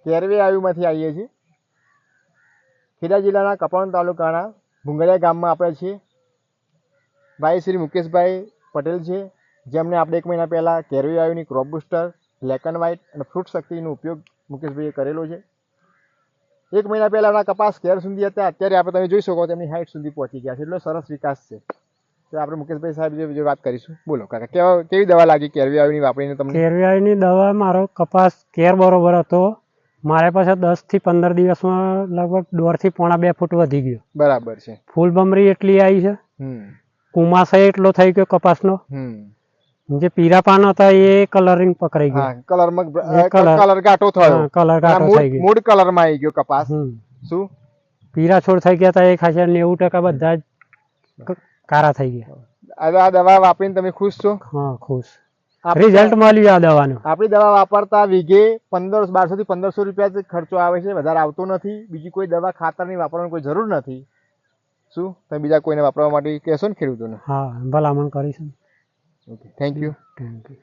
કેરવી આયુમાંથી આવીએ છીએ. ખેડા જિલ્લાના કપરાણા તાલુકાના ભુંગળિયા ગામમાં આપણે છીએ. ભાઈ શ્રી મુકેશભાઈ પટેલ છે, જેમને આપણે 1 મહિના પહેલાં કેરવી આયુની crop booster, black and white અને ફ્રૂટ શક્તિનો ઉપયોગ મુકેશભાઈએ કરેલો છે. 1 મહિના પહેલાં એમના કપાસ કેર સુધી હતા, અત્યારે આપણે તમે જોઈ શકો તેમની હાઇટ સુધી પહોંચી ગયા છે. એટલો સરસ વિકાસ છે. તો આપણે મુકેશભાઈ સાહેબ જે વાત કરીશું. બોલો કાકા, કેવી દવા લાગી કેરવી આયુની વાપરીને તમને? કેરવી આયુની દવા, મારો કપાસ કેર બરોબર હતો. મારે પાસે 10 થી 15 દિવસમાં લગભગ 1.5 થી 2 ફૂટ વધી ગયો. બરાબર છે. ફૂલ બમરી એટલી આવી છે, કુમાસા એટલો થઈ ગયો કપાસનો. જે પીરા પાન હતા એ કલરિંગ પકડાઈ ગયો. કલર ઘાટો થયો. કલર ઘાટો થઈ ગયો. મૂળ કલરમાં આવી ગયો કપાસ. શું પીરા છોડ થઈ ગયા હતા એ ખાસા 90% બધા જ કારા થઈ ગયા. હવે આ દવા વાપરીને તમે ખુશ છો? હા, ખુશ. રિઝલ્ટ મળ્યું આ દવાનું. આપણી દવા વાપરતા વીઘે 1200 થી 1500 રૂપિયા ખર્ચો આવે છે, વધારે આવતો નથી. બીજી કોઈ દવા ખાતરની વાપરવાની કોઈ જરૂર નથી. શું તમે બીજા કોઈને વાપરવા માટે કહેશો ને ખેડૂતોને? હા, ભલામણ કરીશું. Okay, thank you. Thank you.